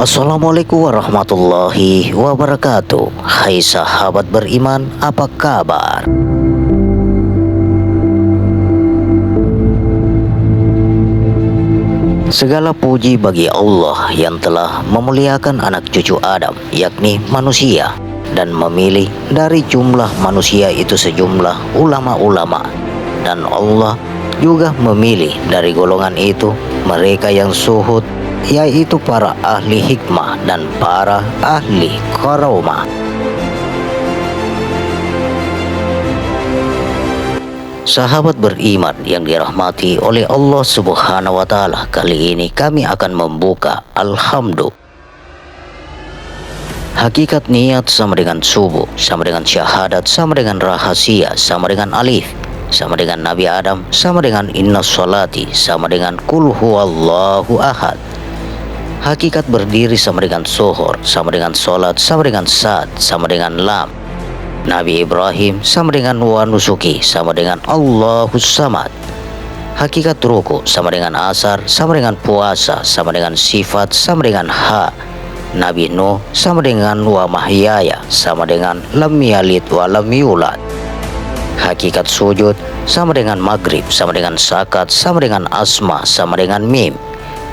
Assalamualaikum warahmatullahi wabarakatuh. Hai sahabat beriman, apa kabar? Segala puji bagi Allah yang telah memuliakan anak cucu Adam, yakni manusia, dan memilih dari jumlah manusia itu sejumlah ulama-ulama. Dan Allah juga memilih dari golongan itu mereka yang zuhud, yaitu para ahli hikmah dan para ahli karamah. Sahabat beriman yang dirahmati oleh Allah Subhanahu wa Ta'ala, kali ini kami akan membuka Alhamdulillah. Hakikat niat sama dengan subuh, sama dengan syahadat, sama dengan rahasia, sama dengan alif, sama dengan Nabi Adam, sama dengan inna sholati, sama dengan kul huwallahu ahad. Hakikat berdiri sama dengan zuhur, sama dengan sholat, sama dengan sad, sama dengan lam. Nabi Ibrahim sama dengan wa nusuki, sama dengan Allahus samad. Hakikat ruku sama dengan asar, sama dengan puasa, sama dengan sifat, sama dengan ha. Nabi Nuh sama dengan wa mahyaya, sama dengan lam yalid wa lam yulad. Hakikat sujud sama dengan maghrib, sama dengan sakat, sama dengan asma, sama dengan mim.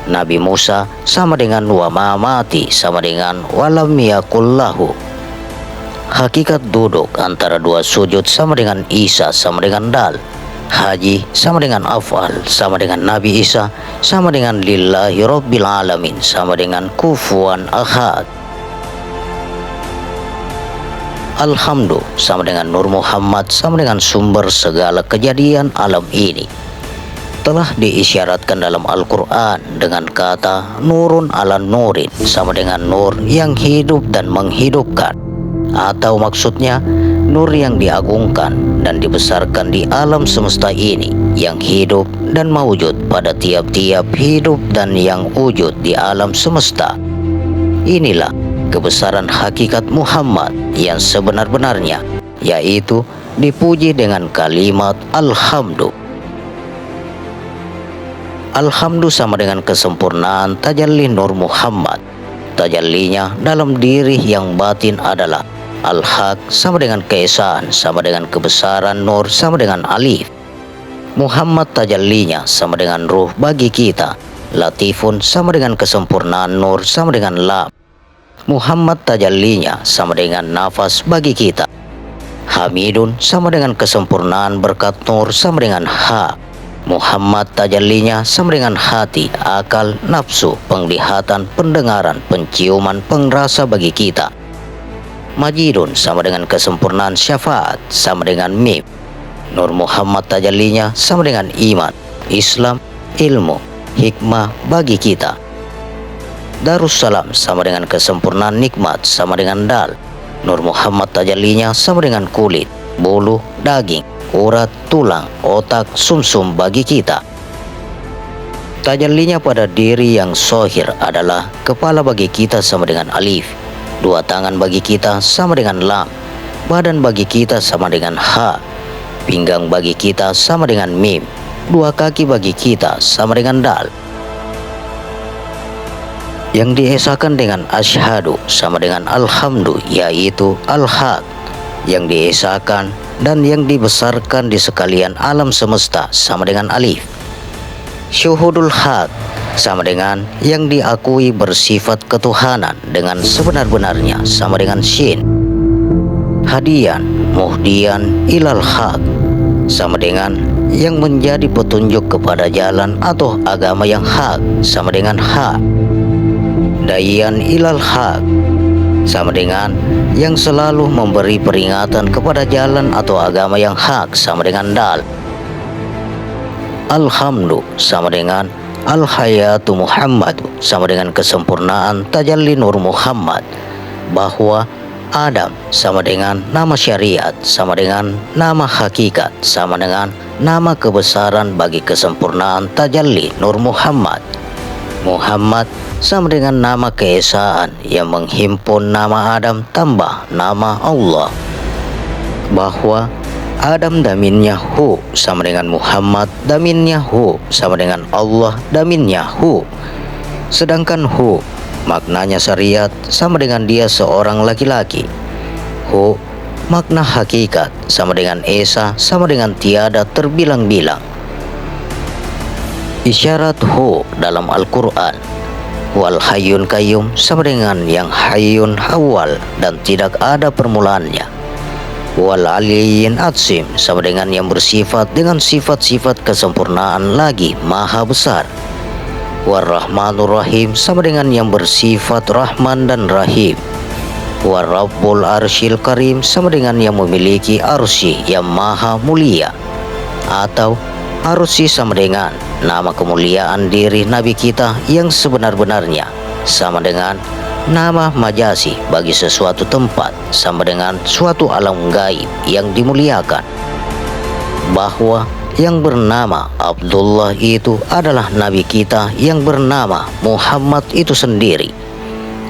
Nabi Musa sama dengan wa mamati, sama dengan walam yakullahu. Hakikat duduk antara dua sujud sama dengan Isa, sama dengan dal. Haji sama dengan afal, sama dengan Nabi Isa, sama dengan lillahi rabbil alamin, sama dengan kufuwan ahad. Alhamdulillah sama dengan Nur Muhammad, sama dengan sumber segala kejadian alam ini. Telah diisyaratkan dalam Al-Quran dengan kata nurun ala nurin, sama dengan nur yang hidup dan menghidupkan, atau maksudnya nur yang diagungkan dan dibesarkan di alam semesta ini, yang hidup dan mewujud pada tiap-tiap hidup dan yang wujud di alam semesta. Inilah kebesaran hakikat Muhammad yang sebenar-benarnya, yaitu dipuji dengan kalimat Alhamdulillah. Alhamdulillah sama dengan kesempurnaan tajalli Nur Muhammad. Tajallinya dalam diri yang batin adalah Al-Haq, sama dengan keesaan, sama dengan kebesaran Nur, sama dengan alif. Muhammad tajallinya sama dengan ruh bagi kita. Latifun sama dengan kesempurnaan Nur, sama dengan lam. Muhammad tajallinya sama dengan nafas bagi kita. Hamidun sama dengan kesempurnaan berkat Nur, sama dengan ha. Muhammad tajallinya sama dengan hati, akal, nafsu, penglihatan, pendengaran, penciuman, pengrasa bagi kita. Majidun sama dengan kesempurnaan syafaat, sama dengan mim. Nur Muhammad tajallinya sama dengan iman, Islam, ilmu, hikmah bagi kita. Darussalam sama dengan kesempurnaan nikmat, sama dengan dal. Nur Muhammad tajallinya sama dengan kulit, bulu, daging, urat, tulang, otak, sumsum bagi kita. Tajallinya pada diri yang sohir adalah kepala bagi kita sama dengan alif, dua tangan bagi kita sama dengan lam, badan bagi kita sama dengan ha, pinggang bagi kita sama dengan mim, dua kaki bagi kita sama dengan dal. Yang diesakan dengan asyhadu sama dengan alhamdulillah, yaitu al-haq, yang diesakan dan yang dibesarkan di sekalian alam semesta sama dengan alif. Syuhudul haq sama dengan yang diakui bersifat ketuhanan dengan sebenar-benarnya sama dengan shin. Hadian muhdian ilal haq sama dengan yang menjadi petunjuk kepada jalan atau agama yang hak sama dengan ha. Dayan ilal haq sama dengan yang selalu memberi peringatan kepada jalan atau agama yang hak sama dengan dal. Alhamdulillah sama dengan al-hayatu Muhammad, sama dengan kesempurnaan tajalli Nur Muhammad, bahwa Adam sama dengan nama syariat, sama dengan nama hakikat, sama dengan nama kebesaran bagi kesempurnaan tajalli Nur Muhammad. Muhammad sama dengan nama keesaan yang menghimpun nama Adam tambah nama Allah, bahwa Adam daminnya hu sama dengan Muhammad daminnya hu sama dengan Allah daminnya hu. Sedangkan hu maknanya syariat sama dengan dia seorang laki-laki. Hu, makna hakikat sama dengan esa sama dengan tiada terbilang-bilang. Isyarat hu dalam Al-Quran, wal hayyun qayyum sama dengan yang hayyun awal dan tidak ada permulaannya. Wal aliyyin atsim sama dengan yang bersifat dengan sifat-sifat kesempurnaan lagi maha besar. War rahmanur rahim sama dengan yang bersifat rahman dan rahim. War rabbul arsyil karim sama dengan yang memiliki arsy yang maha mulia. Atau arsy sama dengan nama kemuliaan diri Nabi kita yang sebenar-benarnya, sama dengan nama majasi bagi sesuatu tempat, sama dengan suatu alam gaib yang dimuliakan. Bahwa yang bernama Abdullah itu adalah Nabi kita yang bernama Muhammad itu sendiri.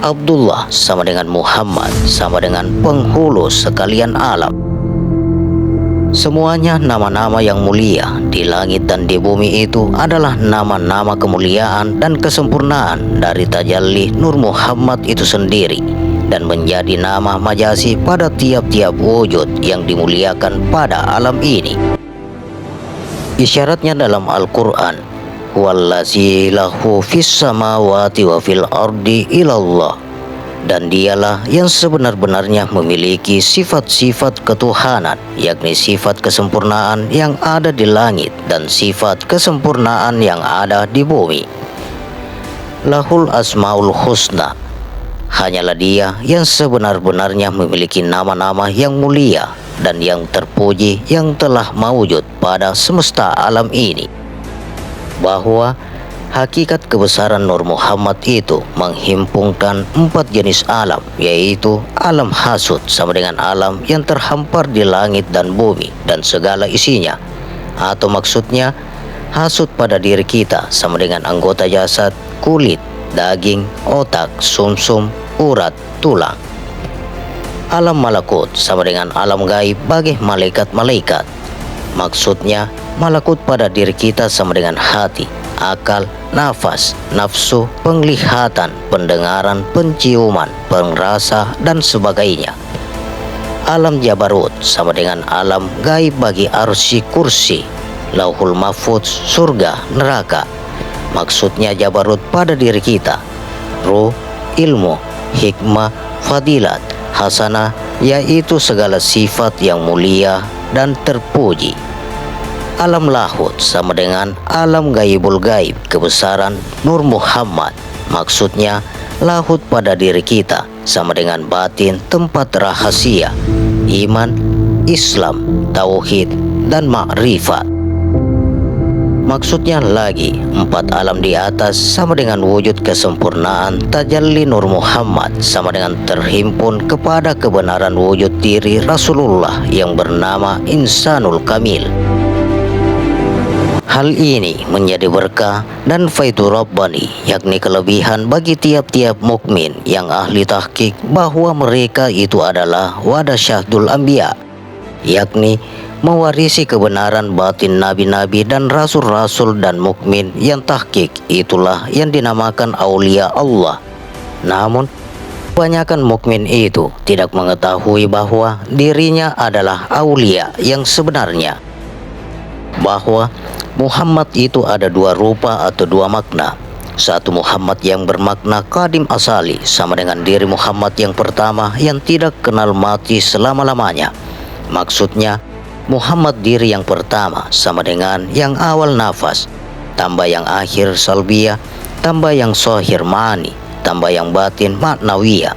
Abdullah sama dengan Muhammad sama dengan penghulu sekalian alam. Semuanya nama-nama yang mulia di langit dan di bumi itu adalah nama-nama kemuliaan dan kesempurnaan dari tajalli Nur Muhammad itu sendiri, dan menjadi nama majasi pada tiap-tiap wujud yang dimuliakan pada alam ini. Isyaratnya dalam Al-Quran, wallazi lahu fis samawati wa fil ardi ilallah, dan dialah yang sebenar-benarnya memiliki sifat-sifat ketuhanan, yakni sifat kesempurnaan yang ada di langit dan sifat kesempurnaan yang ada di bumi. Lahul asmaul husna, hanyalah dia yang sebenar-benarnya memiliki nama-nama yang mulia dan yang terpuji yang telah mawujud pada semesta alam ini. Bahwa hakikat kebesaran Nur Muhammad itu menghimpunkan 4 jenis alam, yaitu alam hasud sama dengan alam yang terhampar di langit dan bumi dan segala isinya. Atau maksudnya hasud pada diri kita sama dengan anggota jasad, kulit, daging, otak, sumsum, urat, tulang. Alam malakut sama dengan alam gaib bagi malaikat-malaikat. Maksudnya malakut pada diri kita sama dengan hati, akal, nafas, nafsu, penglihatan, pendengaran, penciuman, pengrasa, dan sebagainya. Alam jabarut sama dengan alam gaib bagi arsy, kursi, lauhul mahfudz, surga, neraka. Maksudnya jabarut pada diri kita, ruh, ilmu, hikmah, fadilat, hasanah, yaitu segala sifat yang mulia dan terpuji. Alam lahut sama dengan alam gaibul gaib kebesaran Nur Muhammad. Maksudnya lahut pada diri kita sama dengan batin tempat rahasia, iman, Islam, tauhid, dan makrifat. Maksudnya lagi 4 alam di atas sama dengan wujud kesempurnaan tajalli Nur Muhammad sama dengan terhimpun kepada kebenaran wujud diri Rasulullah yang bernama Insanul Kamil. Hal ini menjadi berkah dan faidu Rabbani, yakni kelebihan bagi tiap-tiap mukmin yang ahli tahqiq bahwa mereka itu adalah wadasyadul anbiya, yakni mewarisi kebenaran batin nabi-nabi dan rasul-rasul, dan mukmin yang tahqiq itulah yang dinamakan aulia Allah. Namun kebanyakan mukmin itu tidak mengetahui bahwa dirinya adalah aulia yang sebenarnya. Bahwa Muhammad itu ada 2 rupa atau 2 makna. Satu Muhammad yang bermakna qadim asali sama dengan diri Muhammad yang pertama yang tidak kenal mati selama-lamanya. Maksudnya Muhammad diri yang pertama sama dengan yang awal nafas, tambah yang akhir salbiyah, tambah yang zahir ma'ani, tambah yang batin maknawiyah.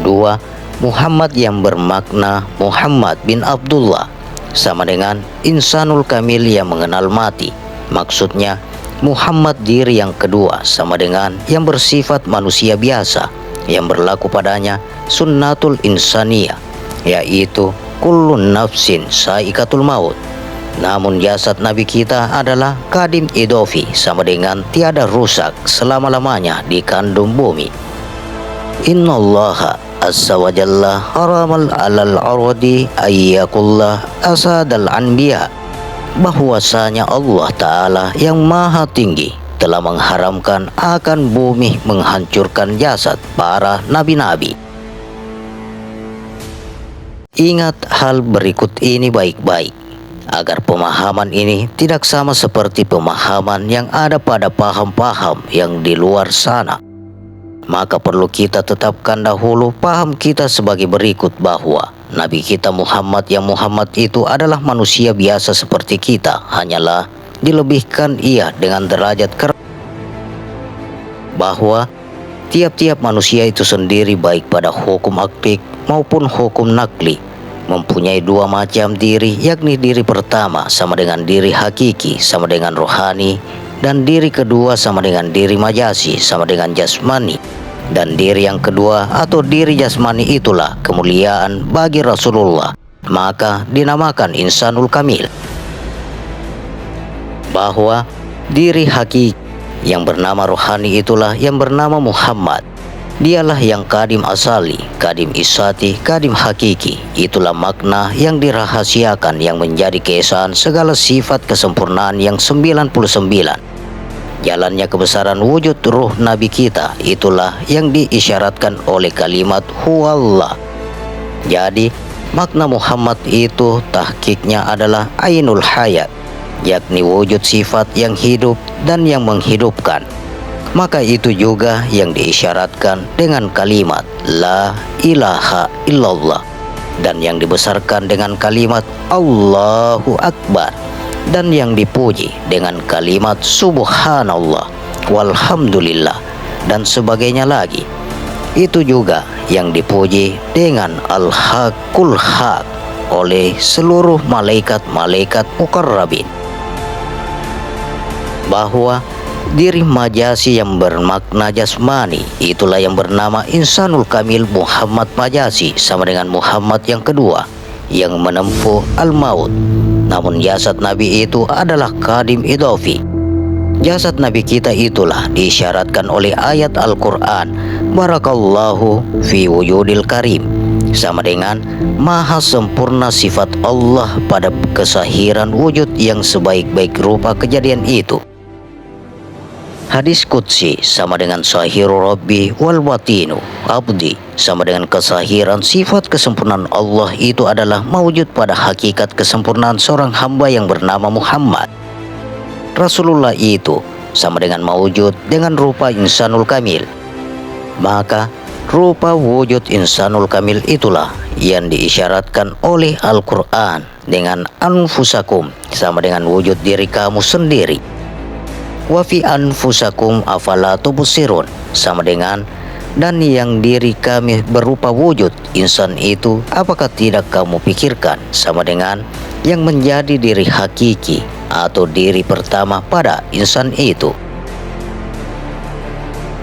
2. Muhammad yang bermakna Muhammad bin Abdullah sama dengan Insanul Kamil yang mengenal mati. Maksudnya Muhammad diri yang kedua sama dengan yang bersifat manusia biasa, yang berlaku padanya sunnatul insaniyah, yaitu kullun nafsin saikatul maut. Namun jasad Nabi kita adalah kadim idofi sama dengan tiada rusak selama-lamanya di kandung bumi. Innallaha azza wa jalla haramal alal ardi ayyakullah asadal anbiya, bahwasanya Allah Ta'ala yang maha tinggi telah mengharamkan akan bumi menghancurkan jasad para nabi-nabi. Ingat hal berikut ini baik-baik, agar pemahaman ini tidak sama seperti pemahaman yang ada pada paham-paham yang di luar sana. Maka perlu kita tetapkan dahulu paham kita sebagai berikut, bahwa Nabi kita Muhammad, yang Muhammad itu adalah manusia biasa seperti kita, hanyalah dilebihkan ia dengan derajat bahwa tiap-tiap manusia itu sendiri, baik pada hukum aklik maupun hukum nakli, mempunyai dua macam diri, yakni diri pertama sama dengan diri hakiki, sama dengan rohani, dan diri kedua sama dengan diri majasi, sama dengan jasmani. Dan diri yang kedua atau diri jasmani itulah kemuliaan bagi Rasulullah, maka dinamakan insanul kamil. Bahwa diri hakiki yang bernama rohani itulah yang bernama Muhammad. Dialah yang kadim asali, kadim isati, kadim hakiki. Itulah makna yang dirahasiakan yang menjadi keesaan segala sifat kesempurnaan yang 99. Jalannya kebesaran wujud ruh Nabi kita, itulah yang diisyaratkan oleh kalimat huwallah. Jadi makna Muhammad itu tahqiqnya adalah ainul hayat, yakni wujud sifat yang hidup dan yang menghidupkan. Maka itu juga yang diisyaratkan dengan kalimat la ilaha illallah, dan yang dibesarkan dengan kalimat Allahu Akbar, dan yang dipuji dengan kalimat subhanallah, walhamdulillah, dan sebagainya lagi. Itu juga yang dipuji dengan al-haqul haq oleh seluruh malaikat-malaikat muqarrabin. Bahwa diri majasi yang bermakna jasmani, itulah yang bernama insanul kamil Muhammad majasi, sama dengan Muhammad yang kedua yang menempuh al-maut. Namun jasad Nabi itu adalah kadim idofi. Jasad Nabi kita itulah diisyaratkan oleh ayat Al-Quran barakallahu fi wujudil karim, sama dengan maha sempurna sifat Allah pada kesahiran wujud yang sebaik-baik rupa kejadian itu. Hadis Qudsi sama dengan sahiru Rabbi wal watinu abdi, sama dengan kesahiran sifat kesempurnaan Allah itu adalah mewujud pada hakikat kesempurnaan seorang hamba yang bernama Muhammad. Rasulullah itu sama dengan mewujud dengan rupa insanul kamil. Maka rupa wujud insanul kamil itulah yang diisyaratkan oleh Al-Quran dengan anfusakum, sama dengan wujud diri kamu sendiri. Wa fi anfusakum afala tubsirun, sama dengan dan yang diri kami berupa wujud insan itu, apakah tidak kamu pikirkan, sama dengan yang menjadi diri hakiki atau diri pertama pada insan itu.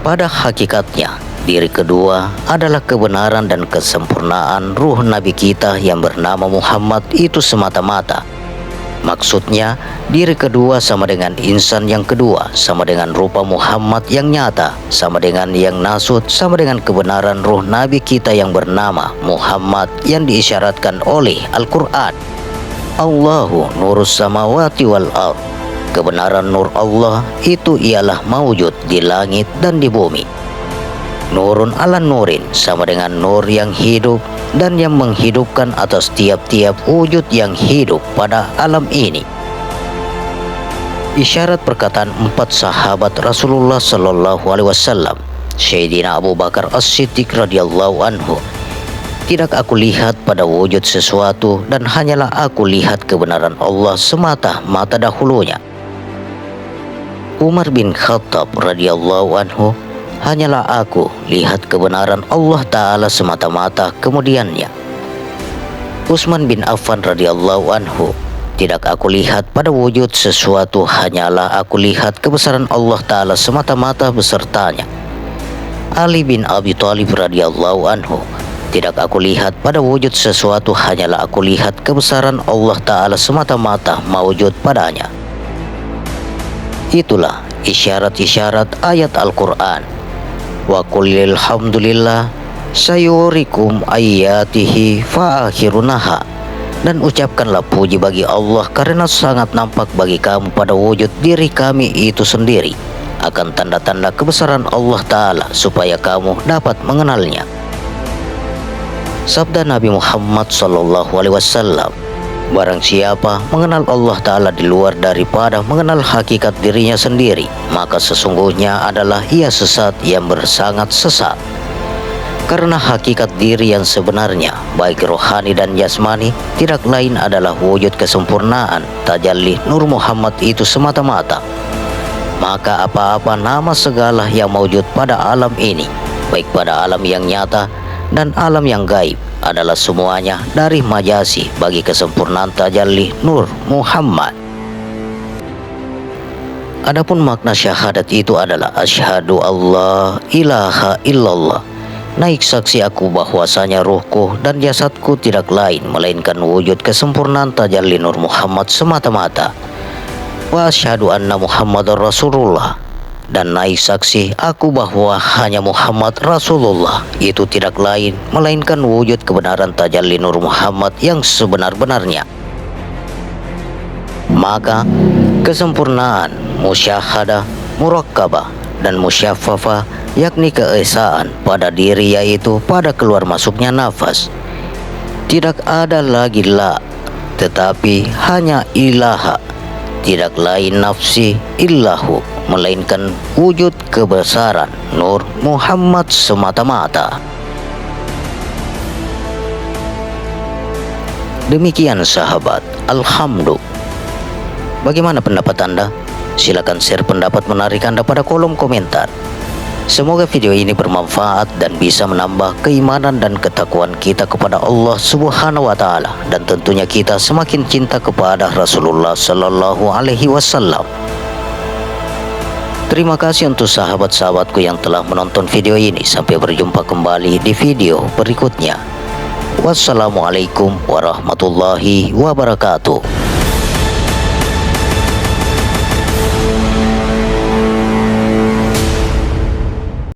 Pada hakikatnya diri kedua adalah kebenaran dan kesempurnaan ruh Nabi kita yang bernama Muhammad itu semata-mata. Maksudnya diri kedua sama dengan insan yang kedua, sama dengan rupa Muhammad yang nyata, sama dengan yang nasut, sama dengan kebenaran ruh Nabi kita yang bernama Muhammad yang diisyaratkan oleh Al-Quran. Allahu nurus samawati wal ard. Kebenaran nur Allah itu ialah mawujud di langit dan di bumi. Nurun ala nurin, sama dengan nur yang hidup dan yang menghidupkan atas tiap-tiap wujud yang hidup pada alam ini. Isyarat perkataan 4 sahabat Rasulullah Sallallahu Alaihi Wasallam, Sayyidina Abu Bakar As-Siddiq radhiyallahu anhu, tidak aku lihat pada wujud sesuatu dan hanyalah aku lihat kebenaran Allah semata-mata dahulunya. Umar bin Khattab radhiyallahu anhu, hanyalah aku lihat kebenaran Allah Ta'ala semata-mata kemudiannya. Utsman bin Affan radhiyallahu anhu, tidak aku lihat pada wujud sesuatu, hanyalah aku lihat kebesaran Allah Ta'ala semata-mata besertanya. Ali bin Abi Thalib radhiyallahu anhu, tidak aku lihat pada wujud sesuatu, hanyalah aku lihat kebesaran Allah Ta'ala semata-mata mawujud padanya. Itulah isyarat-isyarat ayat Al-Quran. Wa qulil hamdulillah sayurikum ayatihi fa'akhirunaha, dan ucapkanlah puji bagi Allah karena sangat nampak bagi kamu pada wujud diri kami itu sendiri. akan tanda-tanda kebesaran Allah Ta'ala supaya kamu dapat mengenalnya. Sabda Nabi Muhammad SAW, barang siapa mengenal Allah Ta'ala di luar daripada mengenal hakikat dirinya sendiri, maka sesungguhnya adalah ia sesat yang bersangat sesat. Karena hakikat diri yang sebenarnya, baik rohani dan jasmani, tidak lain adalah wujud kesempurnaan tajalli Nur Muhammad itu semata-mata. Maka apa-apa nama segala yang mewujud pada alam ini, baik pada alam yang nyata dan alam yang gaib, adalah semuanya dari majasi bagi kesempurnaan tajalli Nur Muhammad. Adapun makna syahadat itu adalah asyhadu Allah ilaha illallah, naik saksi aku bahwasanya ruhku dan jasadku tidak lain melainkan wujud kesempurnaan tajalli Nur Muhammad semata-mata. Wa asyhadu anna Muhammadar Rasulullah, dan naik saksi aku bahwa hanya Muhammad Rasulullah itu tidak lain melainkan wujud kebenaran tajalli Nur Muhammad yang sebenar-benarnya. Maka kesempurnaan musyahadah, murakkabah dan musyaffafah, yakni keesaan pada diri, yaitu pada keluar masuknya nafas, tidak ada lagi la, tetapi hanya ilaha, tidak lain nafsi illahu, melainkan wujud kebesaran Nur Muhammad semata-mata. Demikian sahabat, alhamdulillah. Bagaimana pendapat Anda? Silakan share pendapat menarik Anda pada kolom komentar. Semoga video ini bermanfaat dan bisa menambah keimanan dan ketakwaan kita kepada Allah Subhanahu wa Ta'ala, dan tentunya kita semakin cinta kepada Rasulullah Sallallahu Alaihi Wasallam. Terima kasih untuk sahabat-sahabatku yang telah menonton video ini. Sampai berjumpa kembali di video berikutnya. Wassalamualaikum warahmatullahi wabarakatuh.